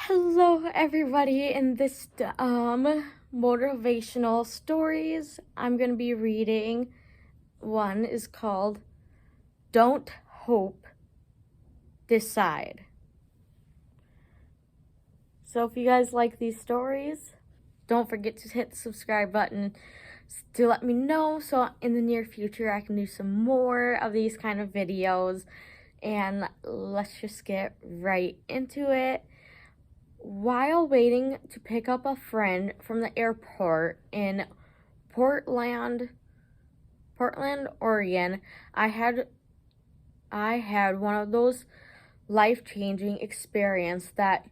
Hello everybody. In this motivational stories I'm going to be reading, one is called Don't Hope, Decide. So if you guys like these stories, don't forget to hit the subscribe button to let me know, so in the near future I can do some more of these kind of videos. And let's just get right into it. While waiting to pick up a friend from the airport in Portland, Oregon, I had one of those life-changing experiences that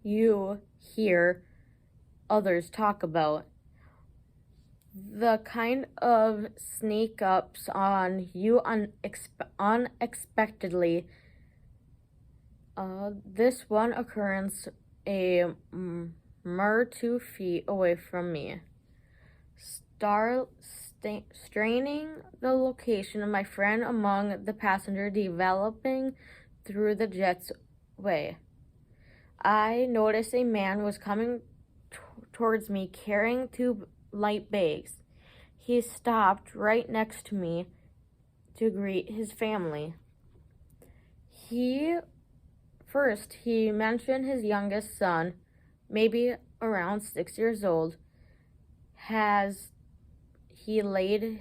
you hear others talk about. The kind of sneak ups on you unexpectedly. This one occurrence a mere 2 feet away from me. Straining the location of my friend among the passenger developing through the jet's way. I noticed a man was coming towards me carrying 2 light bags. He stopped right next to me to greet his family. He mentioned his youngest son, maybe around 6 years old, as he laid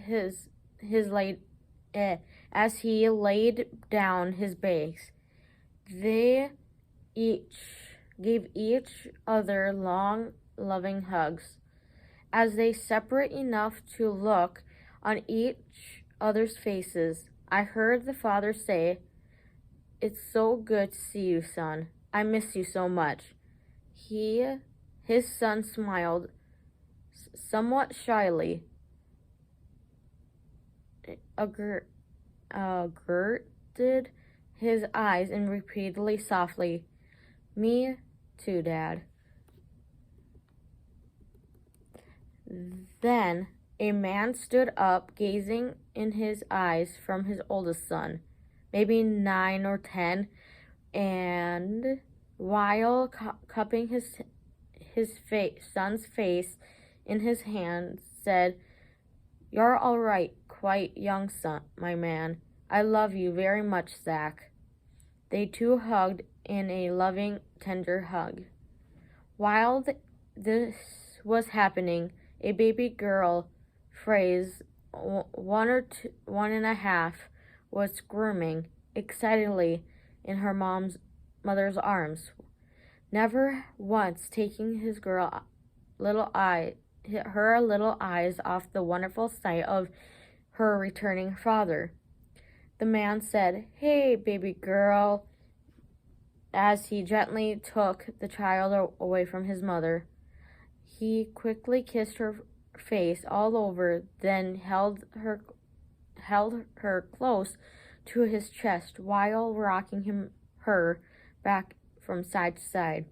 down his bags. They gave each other long, loving hugs. As they separate enough to look on each other's faces, I heard the father say, "It's so good to see you, son. I miss you so much." His son smiled somewhat shyly, averted his eyes, and repeatedly softly, "Me too, Dad." Then a man stood up, gazing in his eyes from his oldest son, maybe 9 or 10, and while cupping his son's face in his hand, said, "You're all right, quite young, son, my man. I love you very much, Zach." They two hugged in a loving, tender hug. While this was happening, a baby girl, phrase 1.5, was squirming excitedly in her mother's arms. Never once taking her little eyes off the wonderful sight of her returning father. The man said, "Hey, baby girl," as he gently took the child away from his mother. He quickly kissed her face all over, then held her close to his chest while rocking her back from side to side.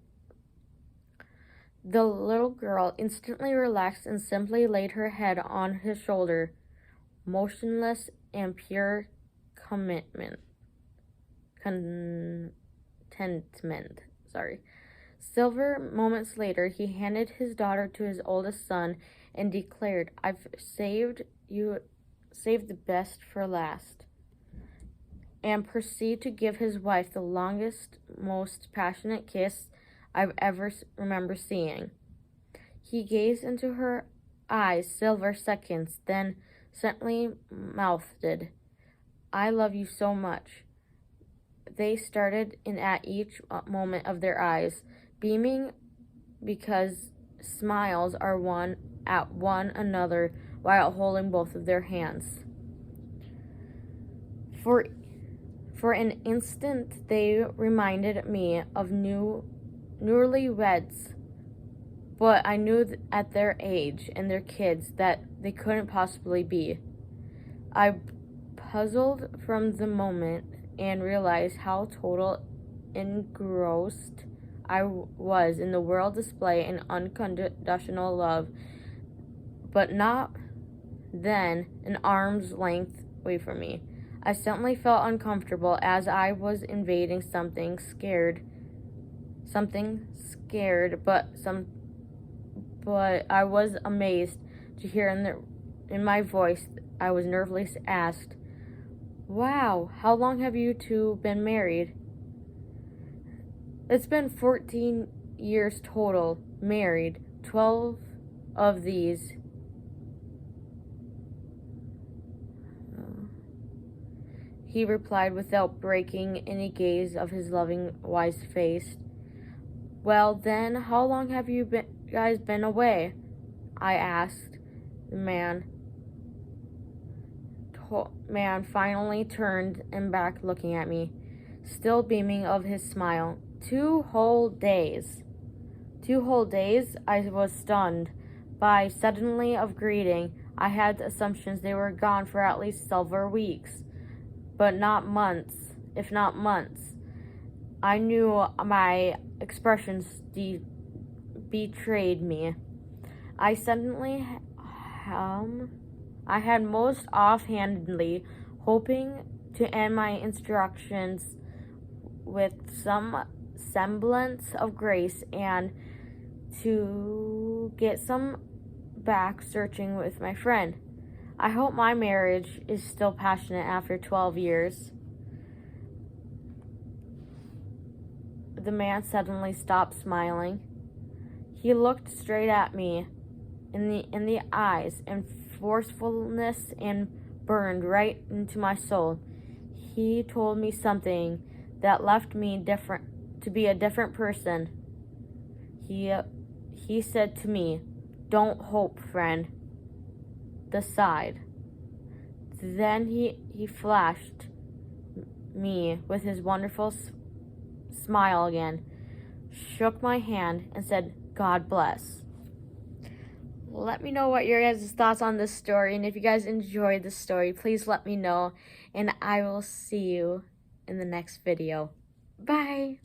The little girl instantly relaxed and simply laid her head on his shoulder, motionless and pure contentment. Several moments later, he handed his daughter to his oldest son and declared, "I've saved the best for last," and proceeded to give his wife the longest, most passionate kiss I've ever remember seeing. He gazed into her eyes several seconds, then gently mouthed, "I love you so much." They started in at each moment of their eyes, beaming because smiles are at one another while holding both of their hands. For an instant, they reminded me of newlyweds, but I knew at their age and their kids that they couldn't possibly be. I puzzled from the moment and realized how total engrossed I was in the world display and unconditional love, but not then an arm's length away from me. I suddenly felt uncomfortable as I was invading something something scared, but I was amazed to hear in my voice. I was nervously asked, "Wow, how long have you two been married?" "It's been 14 years total, married, 12 of these." He replied without breaking any gaze of his loving, wise face. "Well, then, how long have you guys been away?" I asked. The man finally turned and back looking at me, still beaming of his smile. 2 whole days. 2 whole days? I was stunned by suddenly of greeting. I had assumptions they were gone for at least several weeks, but not months, if not months. I knew my expressions betrayed me. I had most offhandedly hoping to end my instructions with some semblance of grace and to get some back searching with my friend. I hope my marriage is still passionate after 12 years. The man suddenly stopped smiling. He looked straight at me in the eyes, and forcefulness and burned right into my soul. He told me something that left me to be a different person. He said to me, "Don't hope, friend. Decide." Then he flashed me with his wonderful smile again, shook my hand, and said, "God bless." Let me know what your guys' thoughts on this story, and if you guys enjoyed this story, please let me know, and I will see you in the next video. Bye!